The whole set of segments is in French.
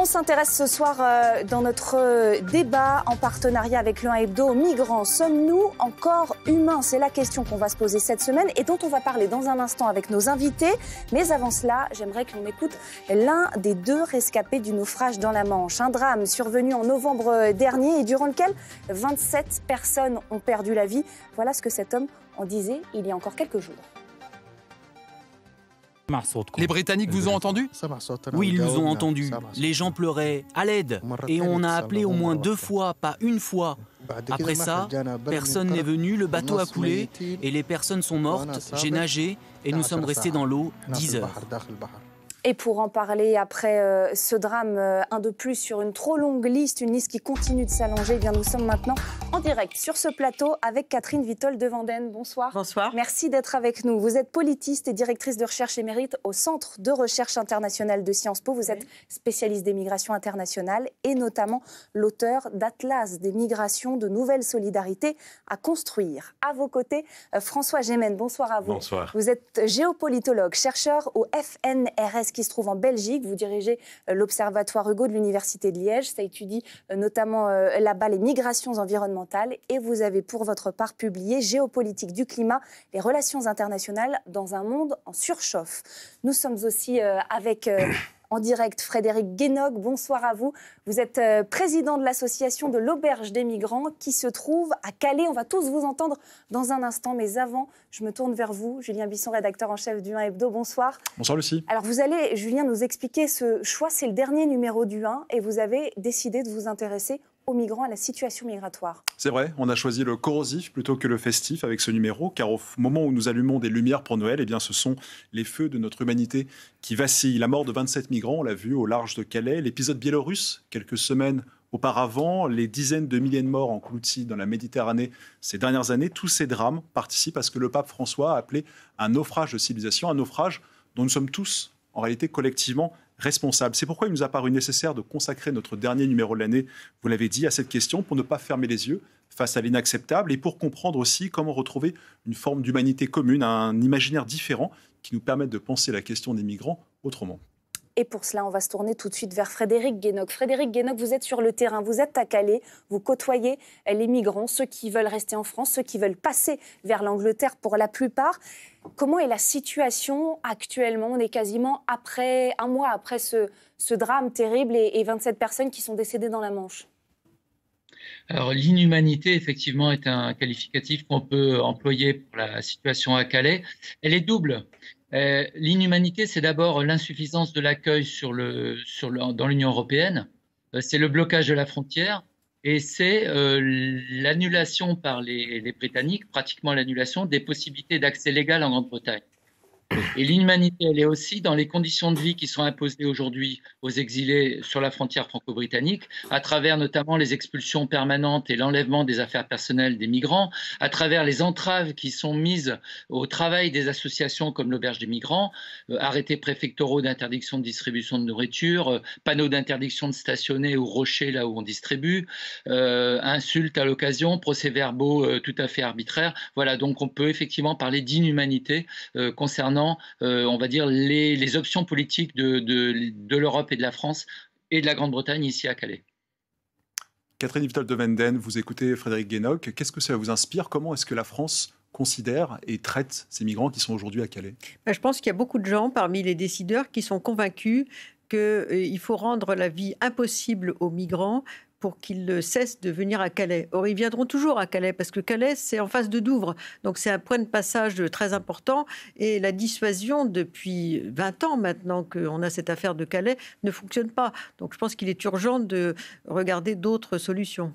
On s'intéresse ce soir dans notre débat en partenariat avec Le 1 Hebdo aux migrants. Sommes-nous encore humains? C'est la question qu'on va se poser cette semaine et dont on va parler dans un instant avec nos invités. Mais avant cela, j'aimerais que l'on écoute l'un des deux rescapés du naufrage dans la Manche. Un drame survenu en novembre dernier et durant lequel 27 personnes ont perdu la vie. Voilà ce que cet homme en disait il y a encore quelques jours. Les Britanniques vous ont entendu? Oui, ils nous ont entendus. Les gens pleuraient « à l'aide » et on a appelé au moins 2 fois, pas une fois. Après ça, personne n'est venu, le bateau a coulé et les personnes sont mortes. J'ai nagé et nous sommes restés dans l'eau 10 heures. Et pour en parler après ce drame, un de plus sur une trop longue liste, une liste qui continue de s'allonger, eh bien nous sommes maintenant en direct sur ce plateau avec Catherine Vitol de Vendenne. Bonsoir. Bonsoir. Merci d'être avec nous. Vous êtes politiste et directrice de recherche émérite au Centre de recherche internationale de Sciences Po. Vous êtes spécialiste des migrations internationales et notamment l'auteur d'Atlas des migrations, de nouvelles solidarités à construire. À vos côtés, François Gémen. Bonsoir à vous. Bonsoir. Vous êtes géopolitologue, chercheur au FNRS qui se trouve en Belgique. Vous dirigez l'Observatoire Hugo de l'Université de Liège. Ça étudie notamment là-bas les migrations environnementales. Et vous avez pour votre part publié Géopolitique du climat, les relations internationales dans un monde en surchauffe. Nous sommes aussi avec... en direct, Frédéric Guénog, bonsoir à vous. Vous êtes président de l'association de l'Auberge des migrants qui se trouve à Calais. On va tous vous entendre dans un instant, mais avant, je me tourne vers vous. Julien Bisson, rédacteur en chef du 1 Hebdo, bonsoir. Bonsoir Lucie. Alors vous allez, Julien, nous expliquer ce choix. C'est le dernier numéro du 1 et vous avez décidé de vous intéresser aux migrants, à la situation migratoire. C'est vrai, on a choisi le corrosif plutôt que le festif avec ce numéro, car au moment où nous allumons des lumières pour Noël, eh bien, ce sont les feux de notre humanité qui vacillent. La mort de 27 migrants, on l'a vu au large de Calais, l'épisode biélorusse, quelques semaines auparavant, les dizaines de milliers de morts engloutis dans la Méditerranée ces dernières années, tous ces drames participent à ce que le pape François a appelé un naufrage de civilisation, un naufrage dont nous sommes tous, en réalité, collectivement responsables. C'est pourquoi il nous a paru nécessaire de consacrer notre dernier numéro de l'année, vous l'avez dit, à cette question, pour ne pas fermer les yeux face à l'inacceptable et pour comprendre aussi comment retrouver une forme d'humanité commune, un imaginaire différent qui nous permette de penser la question des migrants autrement. Et pour cela, on va se tourner tout de suite vers Frédéric Guénog. Frédéric Guénog, vous êtes sur le terrain, vous êtes à Calais, vous côtoyez les migrants, ceux qui veulent rester en France, ceux qui veulent passer vers l'Angleterre pour la plupart. Comment est la situation actuellement? On est quasiment un mois après ce drame terrible et 27 personnes qui sont décédées dans la Manche. Alors l'inhumanité, effectivement, est un qualificatif qu'on peut employer pour la situation à Calais. Elle est double. L'inhumanité, c'est d'abord l'insuffisance de l'accueil dans l'Union européenne, c'est le blocage de la frontière et c'est l'annulation par les Britanniques, pratiquement l'annulation des possibilités d'accès légal en Grande-Bretagne. Et l'inhumanité, elle est aussi dans les conditions de vie qui sont imposées aujourd'hui aux exilés sur la frontière franco-britannique, à travers notamment les expulsions permanentes et l'enlèvement des affaires personnelles des migrants, à travers les entraves qui sont mises au travail des associations comme l'Auberge des migrants, arrêtés préfectoraux d'interdiction de distribution de nourriture, panneaux d'interdiction de stationner ou rocher là où on distribue, insultes à l'occasion, procès-verbaux tout à fait arbitraires. Voilà, donc on peut effectivement parler d'inhumanité concernant on va dire, les options politiques de l'Europe et de la France et de la Grande-Bretagne ici à Calais. Catherine Vitol de Vendenne, vous écoutez Frédéric Guénog. Qu'est-ce que ça vous inspire? Comment est-ce que la France considère et traite ces migrants qui sont aujourd'hui à Calais? Je pense qu'il y a beaucoup de gens parmi les décideurs qui sont convaincus qu'il faut rendre la vie impossible aux migrants pour qu'ils cessent de venir à Calais. Or, ils viendront toujours à Calais, parce que Calais, c'est en face de Douvres. Donc, c'est un point de passage très important. Et la dissuasion, depuis 20 ans maintenant qu'on a cette affaire de Calais, ne fonctionne pas. Donc, je pense qu'il est urgent de regarder d'autres solutions.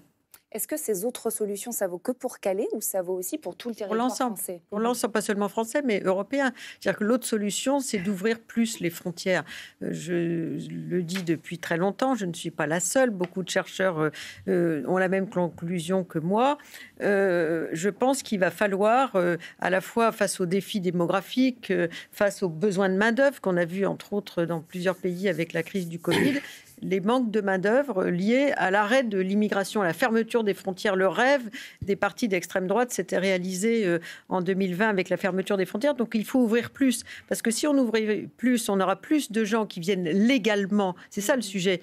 Est-ce que ces autres solutions, ça vaut que pour Calais ou ça vaut aussi pour tout le territoire français? Pour l'ensemble, pas seulement français, mais européen. C'est-à-dire que l'autre solution, c'est d'ouvrir plus les frontières. Je le dis depuis très longtemps, je ne suis pas la seule. Beaucoup de chercheurs ont la même conclusion que moi. Je pense qu'il va falloir, à la fois face aux défis démographiques, face aux besoins de main-d'œuvre qu'on a vu, entre autres, dans plusieurs pays avec la crise du Covid, les manques de main-d'œuvre liés à l'arrêt de l'immigration, à la fermeture des frontières. Le rêve des partis d'extrême droite s'était réalisé en 2020 avec la fermeture des frontières. Donc il faut ouvrir plus. Parce que si on ouvrait plus, on aura plus de gens qui viennent légalement. C'est ça le sujet.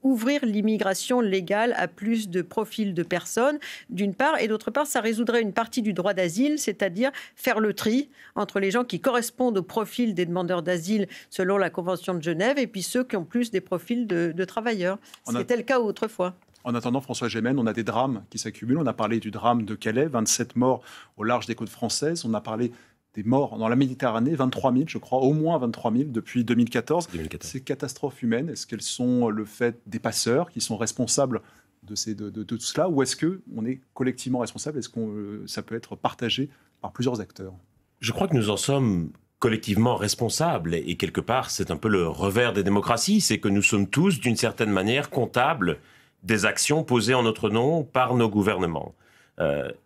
Ouvrir l'immigration légale à plus de profils de personnes, d'une part. Et d'autre part, ça résoudrait une partie du droit d'asile, c'est-à-dire faire le tri entre les gens qui correspondent au profil des demandeurs d'asile selon la Convention de Genève et puis ceux qui ont plus des profils de travailleurs. C'était le cas autrefois. En attendant, François Gémen, on a des drames qui s'accumulent. On a parlé du drame de Calais, 27 morts au large des côtes françaises. On a parlé des morts dans la Méditerranée, 23 000, je crois, au moins 23 000 depuis 2014. Ces catastrophes humaines, est-ce qu'elles sont le fait des passeurs qui sont responsables de tout cela, ou est-ce qu'on est collectivement responsable? Est-ce que ça peut être partagé par plusieurs acteurs? Je crois que nous en sommes collectivement responsables, et quelque part c'est un peu le revers des démocraties, c'est que nous sommes tous d'une certaine manière comptables des actions posées en notre nom par nos gouvernements.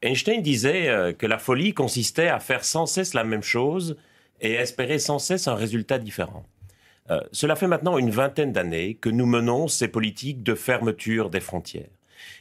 Einstein disait que la folie consistait à faire sans cesse la même chose et espérer sans cesse un résultat différent. Cela fait maintenant une vingtaine d'années que nous menons ces politiques de fermeture des frontières.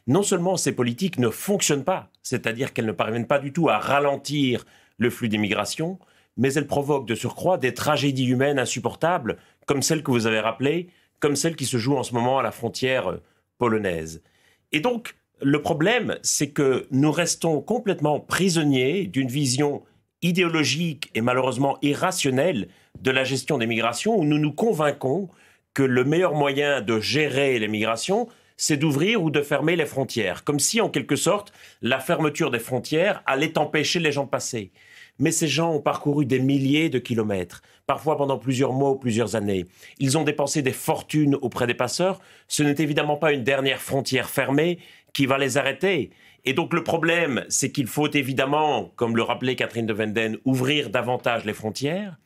Non seulement ces politiques ne fonctionnent pas, c'est-à-dire qu'elles ne parviennent pas du tout à ralentir le flux d'immigration, mais elles provoquent de surcroît des tragédies humaines insupportables, comme celle que vous avez rappelée, comme celle qui se joue en ce moment à la frontière polonaise. Et donc, le problème, c'est que nous restons complètement prisonniers d'une vision idéologique et malheureusement irrationnelle de la gestion des migrations, où nous nous convainquons que le meilleur moyen de gérer les migrations, c'est d'ouvrir ou de fermer les frontières. Comme si, en quelque sorte, la fermeture des frontières allait empêcher les gens de passer. Mais ces gens ont parcouru des milliers de kilomètres, parfois pendant plusieurs mois ou plusieurs années. Ils ont dépensé des fortunes auprès des passeurs. Ce n'est évidemment pas une dernière frontière fermée qui va les arrêter. Et donc le problème, c'est qu'il faut évidemment, comme le rappelait Catherine de Wenden, ouvrir davantage les frontières.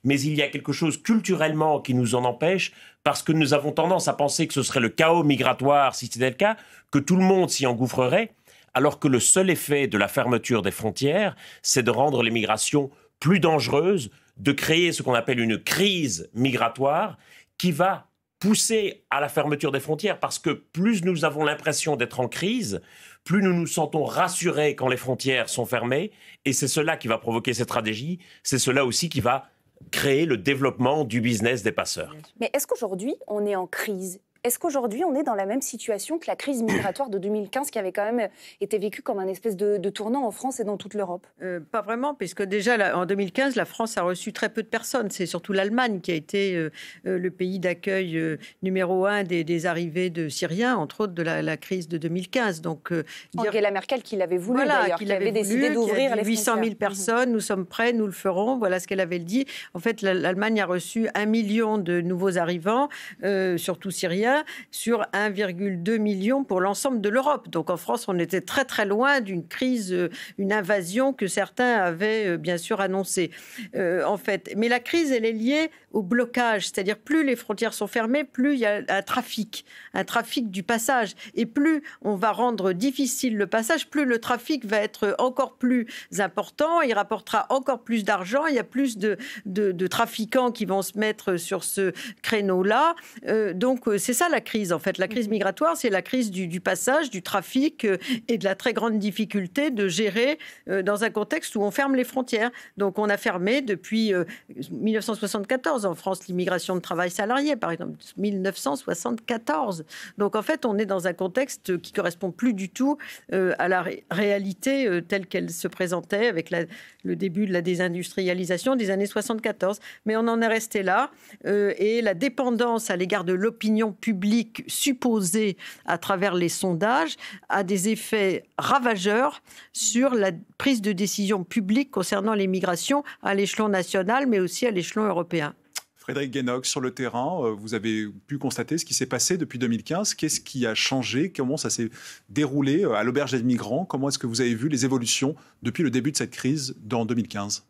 Mais il y a quelque chose culturellement qui nous en empêche, parce que nous avons tendance à penser que ce serait le chaos migratoire, si c'était le cas, que tout le monde s'y engouffrerait, alors que le seul effet de la fermeture des frontières, c'est de rendre les migrations plus dangereuses, de créer ce qu'on appelle une crise migratoire qui va pousser à la fermeture des frontières, parce que plus nous avons l'impression d'être en crise, plus nous nous sentons rassurés quand les frontières sont fermées, et c'est cela qui va provoquer cette tragédie, c'est cela aussi qui va créer le développement du business des passeurs. Mais est-ce qu'aujourd'hui, on est en crise ? Est-ce qu'aujourd'hui, on est dans la même situation que la crise migratoire de 2015, qui avait quand même été vécue comme un espèce de tournant en France et dans toute l'Europe? Pas vraiment, puisque déjà en 2015, la France a reçu très peu de personnes. C'est surtout l'Allemagne qui a été le pays d'accueil numéro 1 des arrivées de Syriens, entre autres de la crise de 2015. Donc, Angela Merkel qui l'avait voulu, voilà, d'ailleurs, qui avait décidé d'ouvrir les 800 000 personnes, nous sommes prêts, nous le ferons. Voilà ce qu'elle avait dit. En fait, l'Allemagne a reçu 1 million de nouveaux arrivants, surtout syriens, sur 1,2 million pour l'ensemble de l'Europe. Donc en France, on était très très loin d'une crise, une invasion que certains avaient bien sûr annoncée. En fait, mais la crise, elle est liée au blocage, c'est-à-dire plus les frontières sont fermées, plus il y a un trafic du passage, et plus on va rendre difficile le passage, plus le trafic va être encore plus important, il rapportera encore plus d'argent, il y a plus de trafiquants qui vont se mettre sur ce créneau-là. Donc c'est ça la crise, en fait. La crise migratoire, c'est la crise du passage, du trafic et de la très grande difficulté de gérer dans un contexte où on ferme les frontières. Donc on a fermé depuis 1974 en France l'immigration de travail salarié, par exemple, 1974. Donc en fait, on est dans un contexte qui correspond plus du tout à la réalité telle qu'elle se présentait avec le début de la désindustrialisation des années 74. Mais on en est resté là et la dépendance à l'égard de l'opinion publique supposée à travers les sondages a des effets ravageurs sur la prise de décision publique concernant les migrations à l'échelon national, mais aussi à l'échelon européen. Frédéric Guénoc, sur le terrain, vous avez pu constater ce qui s'est passé depuis 2015. Qu'est-ce qui a changé? Comment ça s'est déroulé à l'auberge des migrants? Comment est-ce que vous avez vu les évolutions depuis le début de cette crise en 2015?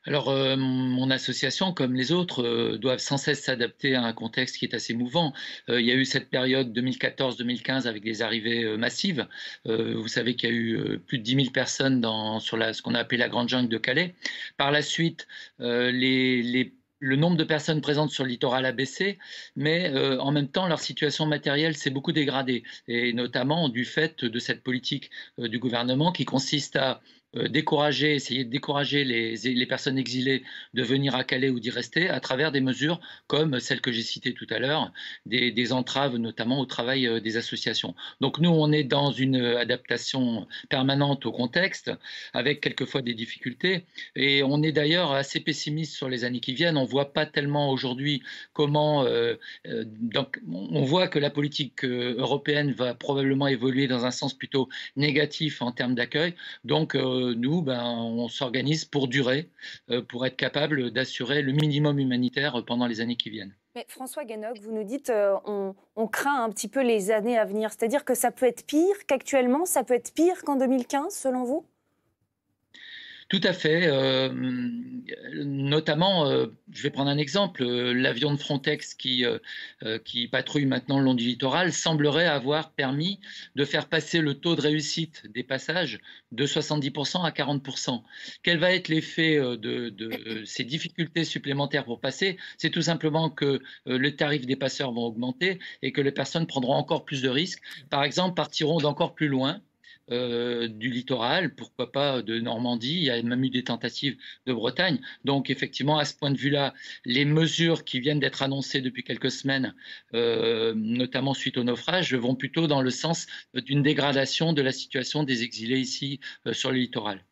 Alors, mon association, comme les autres, doivent sans cesse s'adapter à un contexte qui est assez mouvant. Il y a eu cette période 2014-2015 avec des arrivées massives. Vous savez qu'il y a eu plus de 10 000 personnes sur ce qu'on a appelé la Grande Jungle de Calais. Par la suite, les le nombre de personnes présentes sur le littoral a baissé, mais en même temps, leur situation matérielle s'est beaucoup dégradée, et notamment du fait de cette politique du gouvernement qui consiste à essayer de décourager les personnes exilées de venir à Calais ou d'y rester à travers des mesures comme celles que j'ai citées tout à l'heure, des entraves notamment au travail des associations. Donc nous, on est dans une adaptation permanente au contexte, avec quelquefois des difficultés, et on est d'ailleurs assez pessimiste sur les années qui viennent. On ne voit pas tellement aujourd'hui comment... donc on voit que la politique européenne va probablement évoluer dans un sens plutôt négatif en termes d'accueil. Donc nous, on s'organise pour durer, pour être capable d'assurer le minimum humanitaire pendant les années qui viennent. Mais François Guénoc, vous nous dites on craint un petit peu les années à venir. C'est-à-dire que ça peut être pire qu'actuellement, ça peut être pire qu'en 2015, selon vous ? Tout à fait. Notamment, je vais prendre un exemple, l'avion de Frontex qui patrouille maintenant le long du littoral semblerait avoir permis de faire passer le taux de réussite des passages de 70% à 40%. Quel va être l'effet de ces difficultés supplémentaires pour passer? C'est tout simplement que le tarif des passeurs vont augmenter et que les personnes prendront encore plus de risques. Par exemple, partiront d'encore plus loin. Du littoral, pourquoi pas de Normandie, il y a même eu des tentatives de Bretagne. Donc effectivement, à ce point de vue-là, les mesures qui viennent d'être annoncées depuis quelques semaines, notamment suite au naufrage, vont plutôt dans le sens d'une dégradation de la situation des exilés ici sur le littoral.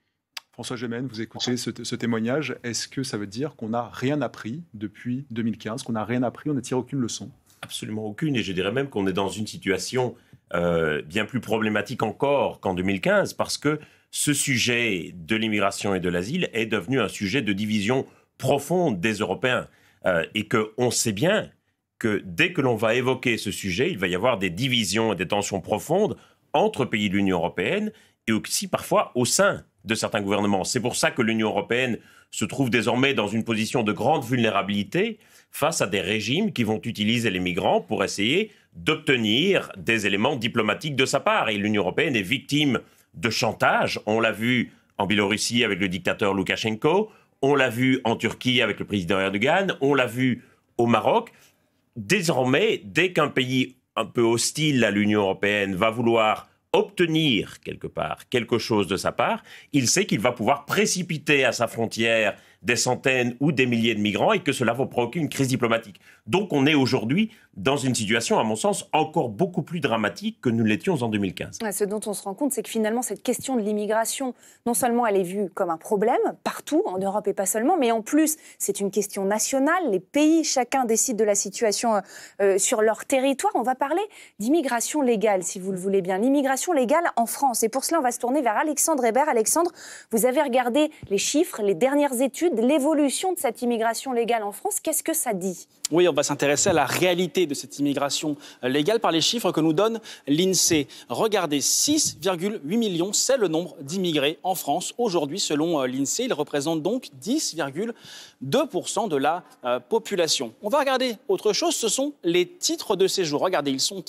François Gemène, vous écoutez ce témoignage. Est-ce que ça veut dire qu'on n'a rien appris depuis 2015, qu'on n'a rien appris, on n'a tiré aucune leçon? Absolument aucune, et je dirais même qu'on est dans une situation bien plus problématique encore qu'en 2015, parce que ce sujet de l'immigration et de l'asile est devenu un sujet de division profonde des Européens, et qu'on sait bien que dès que l'on va évoquer ce sujet, il va y avoir des divisions et des tensions profondes entre pays de l'Union européenne et aussi parfois au sein de certains gouvernements. C'est pour ça que l'Union européenne se trouve désormais dans une position de grande vulnérabilité face à des régimes qui vont utiliser les migrants pour essayer d'obtenir des éléments diplomatiques de sa part. Et l'Union européenne est victime de chantage. On l'a vu en Biélorussie avec le dictateur Loukachenko, on l'a vu en Turquie avec le président Erdogan, on l'a vu au Maroc. Désormais, dès qu'un pays un peu hostile à l'Union européenne va vouloir obtenir quelque part quelque chose de sa part, il sait qu'il va pouvoir précipiter à sa frontière des centaines ou des milliers de migrants et que cela va provoquer une crise diplomatique. Donc on est aujourd'hui dans une situation, à mon sens, encore beaucoup plus dramatique que nous l'étions en 2015. Ce dont on se rend compte, c'est que finalement, cette question de l'immigration, non seulement elle est vue comme un problème, partout, en Europe et pas seulement, mais en plus, c'est une question nationale. Les pays, chacun décide de la situation sur leur territoire. On va parler d'immigration légale, si vous le voulez bien. L'immigration légale en France. Et pour cela, on va se tourner vers Alexandre Hébert. Alexandre, vous avez regardé les chiffres, les dernières études, l'évolution de cette immigration légale en France. Qu'est-ce que ça dit ? Oui, on va s'intéresser à la réalité de cette immigration légale par les chiffres que nous donne l'INSEE. Regardez, 6,8 millions, c'est le nombre d'immigrés en France aujourd'hui selon l'INSEE. Ils représentent donc 10,2% de la population. On va regarder autre chose, ce sont les titres de séjour. Regardez, ils sont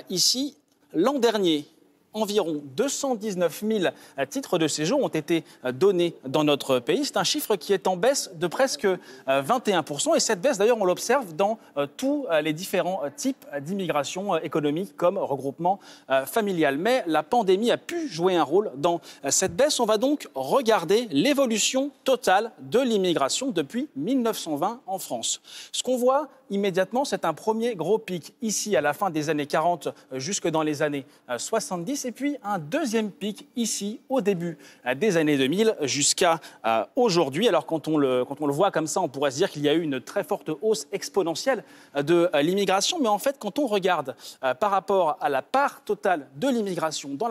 ici. L'an dernier, environ 219 000 titres de séjour ont été donnés dans notre pays. C'est un chiffre qui est en baisse de presque 21%. Et cette baisse, d'ailleurs, on l'observe dans tous les différents types d'immigration économique comme regroupement familial. Mais la pandémie a pu jouer un rôle dans cette baisse. On va donc regarder l'évolution totale de l'immigration depuis 1920 en France. Ce qu'on voit immédiatement, c'est un premier gros pic ici à la fin des années 40 jusque dans les années 70 et puis un deuxième pic ici au début des années 2000 jusqu'à aujourd'hui. Alors quand on le voit comme ça, on pourrait se dire qu'il y a eu une très forte hausse exponentielle de l'immigration, mais en fait quand on regarde par rapport à la part totale de l'immigration dans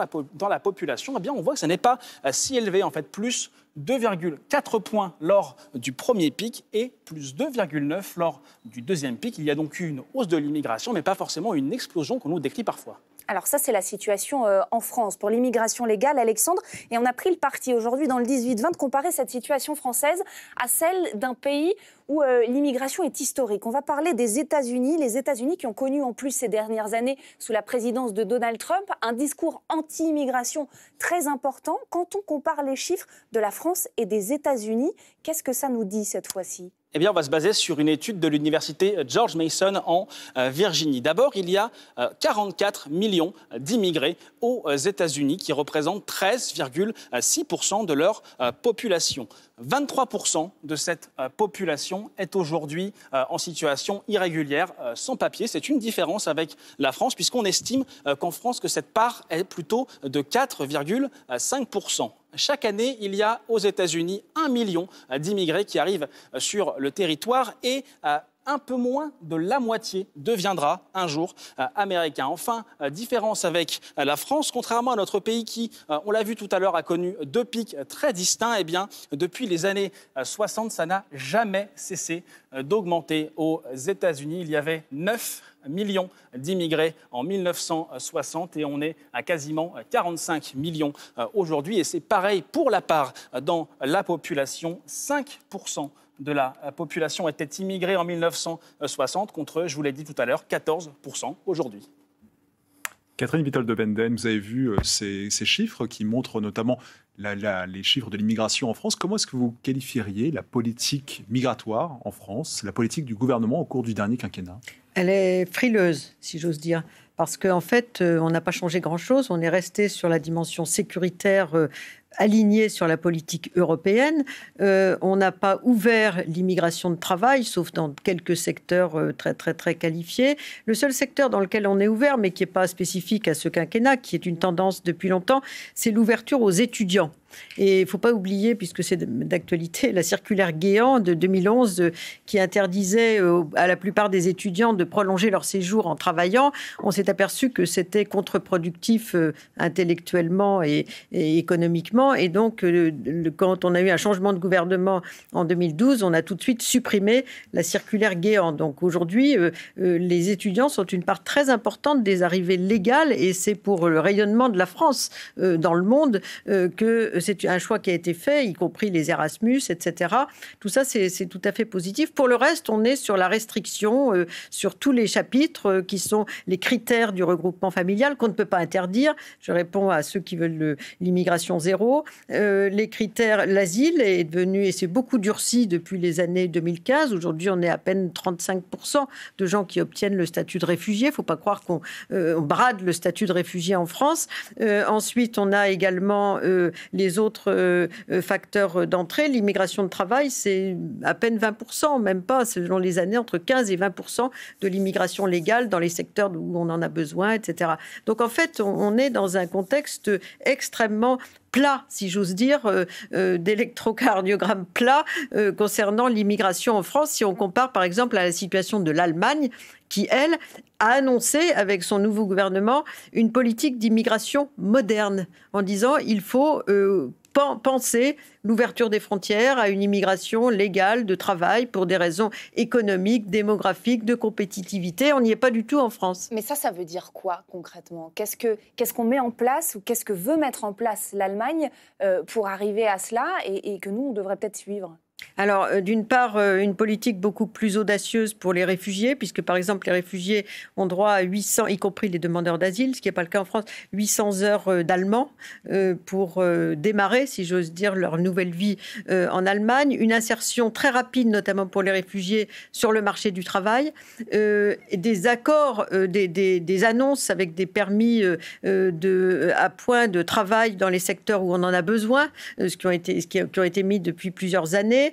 la population, eh bien on voit que ça n'est pas si élevé, en fait plus 2,4 points lors du premier pic et plus 2,9 lors du deuxième pic. Il y a donc eu une hausse de l'immigration, mais pas forcément une explosion qu'on nous décrit parfois. Alors ça, c'est la situation en France pour l'immigration légale, Alexandre. Et on a pris le parti aujourd'hui dans le 18-20 de comparer cette situation française à celle d'un pays où l'immigration est historique. On va parler des États-Unis, les États-Unis qui ont connu en plus ces dernières années, sous la présidence de Donald Trump, un discours anti-immigration très important. Quand on compare les chiffres de la France et des États-Unis, qu'est-ce que ça nous dit cette fois-ci ? Eh bien, on va se baser sur une étude de l'université George Mason en Virginie. D'abord, il y a 44 millions d'immigrés aux États-Unis qui représentent 13,6% de leur population. 23% de cette population est aujourd'hui en situation irrégulière, sans papier. C'est une différence avec la France, puisqu'on estime qu'en France, que cette part est plutôt de 4,5%. Chaque année, il y a aux États-Unis 1 million d'immigrés qui arrivent sur le territoire et un peu moins de la moitié deviendra un jour américain. Enfin, différence avec la France, contrairement à notre pays qui, on l'a vu tout à l'heure, a connu 2 pics très distincts, eh bien, depuis les années 60, ça n'a jamais cessé d'augmenter. Aux États-Unis, il y avait 9 millions d'immigrés en 1960 et on est à quasiment 45 millions aujourd'hui. Et c'est pareil pour la part dans la population, 5% de la population était immigrée en 1960 contre, je vous l'ai dit tout à l'heure, 14% aujourd'hui. Catherine Wittol-de-Benden, vous avez vu ces chiffres qui montrent notamment les chiffres de l'immigration en France. Comment est-ce que vous qualifieriez la politique migratoire en France, la politique du gouvernement au cours du dernier quinquennat ? Elle est frileuse, si j'ose dire. Parce qu'en fait, on n'a pas changé grand-chose. On est resté sur la dimension sécuritaire alignée sur la politique européenne. On n'a pas ouvert l'immigration de travail, sauf dans quelques secteurs très, très, très qualifiés. Le seul secteur dans lequel on est ouvert, mais qui n'est pas spécifique à ce quinquennat, qui est une tendance depuis longtemps, c'est l'ouverture aux étudiants. Et il ne faut pas oublier, puisque c'est d'actualité, la circulaire Guéant de 2011 qui interdisait à la plupart des étudiants de prolonger leur séjour en travaillant. On s'est aperçu que c'était contre-productif intellectuellement et économiquement. Et donc, quand on a eu un changement de gouvernement en 2012, on a tout de suite supprimé la circulaire Guéant. Donc aujourd'hui, les étudiants sont une part très importante des arrivées légales et c'est pour le rayonnement de la France dans le monde que c'est un choix qui a été fait, y compris les Erasmus, etc. Tout ça, c'est tout à fait positif. Pour le reste, on est sur la restriction, sur tous les chapitres qui sont les critères du regroupement familial qu'on ne peut pas interdire. Je réponds à ceux qui veulent l'immigration zéro. Les critères, l'asile est devenu, et c'est beaucoup durci depuis les années 2015. Aujourd'hui, on est à peine 35% de gens qui obtiennent le statut de réfugié. Il ne faut pas croire qu'on brade le statut de réfugié en France. Ensuite, on a également les autres facteurs d'entrée. L'immigration de travail, c'est à peine 20%, même pas, selon les années, entre 15 et 20% de l'immigration légale dans les secteurs où on en a besoin, etc. Donc en fait, on est dans un contexte extrêmement plat, si j'ose dire, d'électrocardiogramme plat concernant l'immigration en France, si on compare par exemple à la situation de l'Allemagne, qui, elle, a annoncé avec son nouveau gouvernement une politique d'immigration moderne, en disant il faut penser l'ouverture des frontières à une immigration légale de travail pour des raisons économiques, démographiques, de compétitivité. On n'y est pas du tout en France. Mais ça veut dire quoi concrètement ? Qu'est-ce qu'on met en place ou qu'est-ce que veut mettre en place l'Allemagne pour arriver à cela et que nous, on devrait peut-être suivre ? Alors, d'une part, une politique beaucoup plus audacieuse pour les réfugiés, puisque, par exemple, les réfugiés ont droit à 800, y compris les demandeurs d'asile, ce qui n'est pas le cas en France, 800 heures d'allemand pour démarrer, si j'ose dire, leur nouvelle vie en Allemagne. Une insertion très rapide, notamment pour les réfugiés, sur le marché du travail. Des accords, des annonces avec des permis à point de travail dans les secteurs où on en a besoin, qui ont été mis depuis plusieurs années.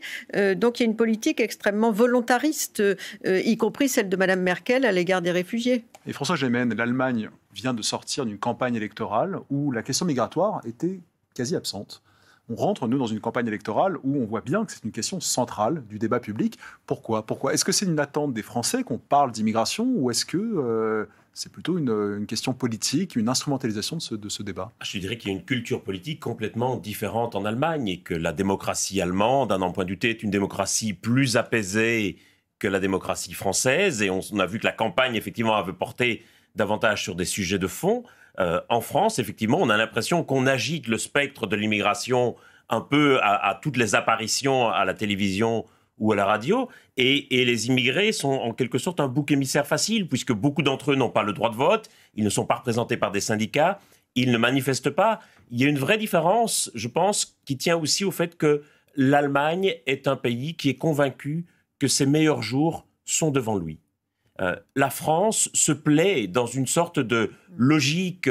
Donc il y a une politique extrêmement volontariste, y compris celle de Mme Merkel à l'égard des réfugiés. Et François Gémen, l'Allemagne vient de sortir d'une campagne électorale où la question migratoire était quasi absente. On rentre, nous, dans une campagne électorale où on voit bien que c'est une question centrale du débat public. Pourquoi ? Est-ce que c'est une attente des Français qu'on parle d'immigration ou est-ce que c'est plutôt une question politique, une instrumentalisation de ce débat ? Je dirais qu'il y a une culture politique complètement différente en Allemagne et que la démocratie allemande, à n'en point douter, est une démocratie plus apaisée que la démocratie française. Et on a vu que la campagne, effectivement, avait porté davantage sur des sujets de fond. En France, effectivement, on a l'impression qu'on agite le spectre de l'immigration un peu à toutes les apparitions à la télévision ou à la radio, et les immigrés sont en quelque sorte un bouc émissaire facile, puisque beaucoup d'entre eux n'ont pas le droit de vote, ils ne sont pas représentés par des syndicats, ils ne manifestent pas. Il y a une vraie différence, je pense, qui tient aussi au fait que l'Allemagne est un pays qui est convaincu que ses meilleurs jours sont devant lui. La France se plaît dans une sorte de logique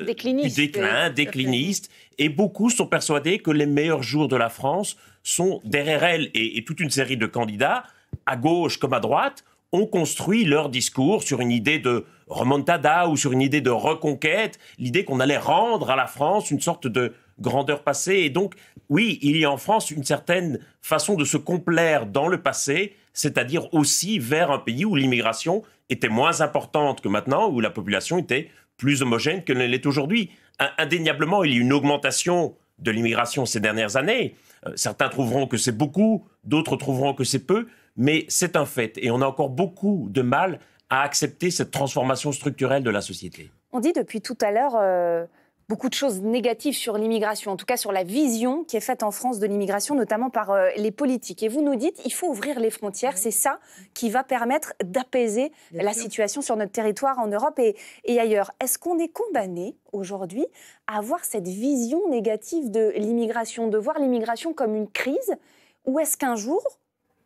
décliniste, et beaucoup sont persuadés que les meilleurs jours de la France sont derrière elle. Et toute une série de candidats, à gauche comme à droite, ont construit leur discours sur une idée de remontada ou sur une idée de reconquête, l'idée qu'on allait rendre à la France une sorte de grandeur passée. Et donc, oui, il y a en France une certaine façon de se complaire dans le passé, c'est-à-dire aussi vers un pays où l'immigration était moins importante que maintenant, où la population était plus homogène qu'elle ne l'est aujourd'hui. Indéniablement, il y a une augmentation de l'immigration ces dernières années. Certains trouveront que c'est beaucoup, d'autres trouveront que c'est peu, mais c'est un fait. Et on a encore beaucoup de mal à accepter cette transformation structurelle de la société. On dit depuis tout à l'heure beaucoup de choses négatives sur l'immigration, en tout cas sur la vision qui est faite en France de l'immigration, notamment par les politiques. Et vous nous dites qu'il faut ouvrir les frontières, c'est ça qui va permettre d'apaiser la situation sur notre territoire en Europe et ailleurs. Est-ce qu'on est condamné aujourd'hui à avoir cette vision négative de l'immigration, de voir l'immigration comme une crise, ou est-ce qu'un jour,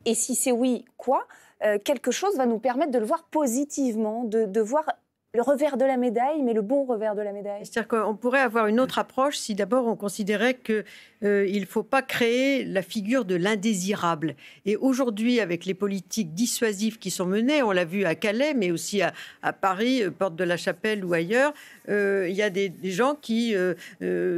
et si c'est oui, quoi, quelque chose va nous permettre de le voir positivement, de voir le revers de la médaille, mais le bon revers de la médaille? C'est-à-dire qu'on pourrait avoir une autre approche si d'abord on considérait qu'il ne faut pas créer la figure de l'indésirable. Et aujourd'hui, avec les politiques dissuasives qui sont menées, on l'a vu à Calais, mais aussi à Paris, Porte de la Chapelle ou ailleurs, il y a des gens qui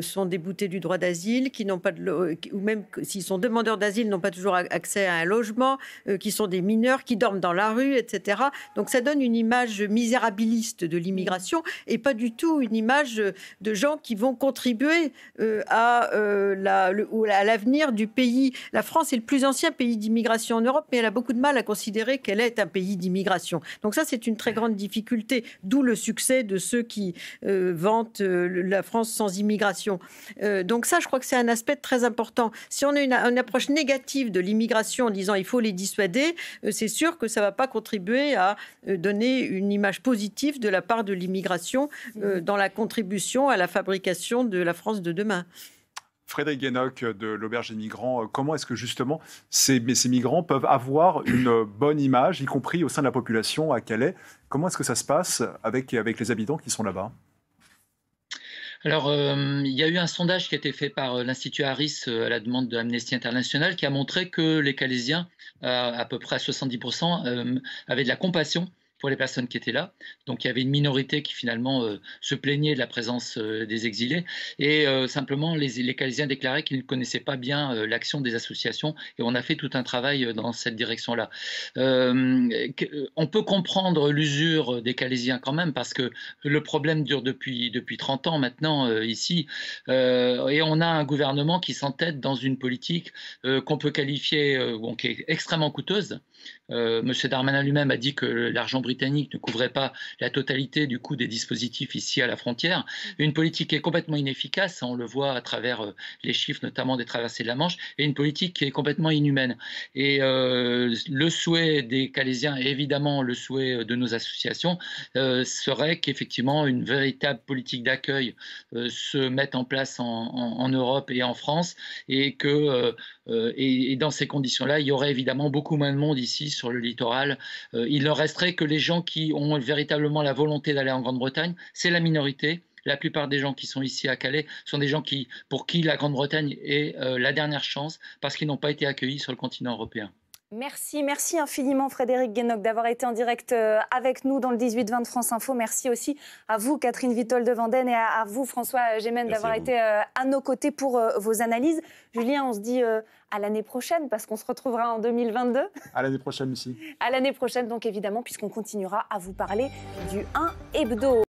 sont déboutés du droit d'asile, qui n'ont pas ou même s'ils sont demandeurs d'asile, n'ont pas toujours accès à un logement, qui sont des mineurs, qui dorment dans la rue, etc. Donc ça donne une image misérabiliste de l'immigration et pas du tout une image de gens qui vont contribuer à l'avenir du pays. La France est le plus ancien pays d'immigration en Europe, mais elle a beaucoup de mal à considérer qu'elle est un pays d'immigration. Donc ça, c'est une très grande difficulté, d'où le succès de ceux qui vantent la France sans immigration. Donc ça, je crois que c'est un aspect très important. Si on a une approche négative de l'immigration en disant il faut les dissuader, c'est sûr que ça ne va pas contribuer à donner une image positive de la part de l'immigration dans la contribution à la fabrication de la France de demain. Frédéric Guénoc de l'Auberge des Migrants, comment est-ce que justement ces migrants peuvent avoir une bonne image, y compris au sein de la population à Calais? Comment est-ce que ça se passe avec les habitants qui sont là-bas? Alors, il y a eu un sondage qui a été fait par l'Institut Harris à la demande de Amnesty International qui a montré que les Calaisiens, à peu près à 70%, avaient de la compassion pour les personnes qui étaient là. Donc il y avait une minorité qui finalement se plaignait de la présence des exilés et simplement les Calaisiens déclaraient qu'ils ne connaissaient pas bien l'action des associations et on a fait tout un travail dans cette direction-là. On peut comprendre l'usure des Calaisiens quand même parce que le problème dure depuis 30 ans maintenant ici et on a un gouvernement qui s'entête dans une politique qu'on peut qualifier, qui est extrêmement coûteuse. Monsieur Darmanin lui-même a dit que l'argent britannique ne couvrait pas la totalité du coût des dispositifs ici à la frontière. Une politique qui est complètement inefficace, on le voit à travers les chiffres notamment des traversées de la Manche, et une politique qui est complètement inhumaine. Et le souhait des Calaisiens, et évidemment le souhait de nos associations, serait qu'effectivement une véritable politique d'accueil se mette en place en Europe et en France, et que et dans ces conditions-là, il y aurait évidemment beaucoup moins de monde ici sur le littoral. Il ne resterait que les gens qui ont véritablement la volonté d'aller en Grande-Bretagne. C'est la minorité. La plupart des gens qui sont ici à Calais sont des gens pour qui la Grande-Bretagne est la dernière chance parce qu'ils n'ont pas été accueillis sur le continent européen. Merci infiniment Frédéric Guénoc d'avoir été en direct avec nous dans le 18-20 de France Info. Merci aussi à vous Catherine Vitol de Vendenne et à vous François Gémen d'avoir été à nos côtés pour vos analyses. Julien, on se dit à l'année prochaine parce qu'on se retrouvera en 2022. À l'année prochaine, Lucie. À l'année prochaine donc évidemment puisqu'on continuera à vous parler du 1 Hebdo.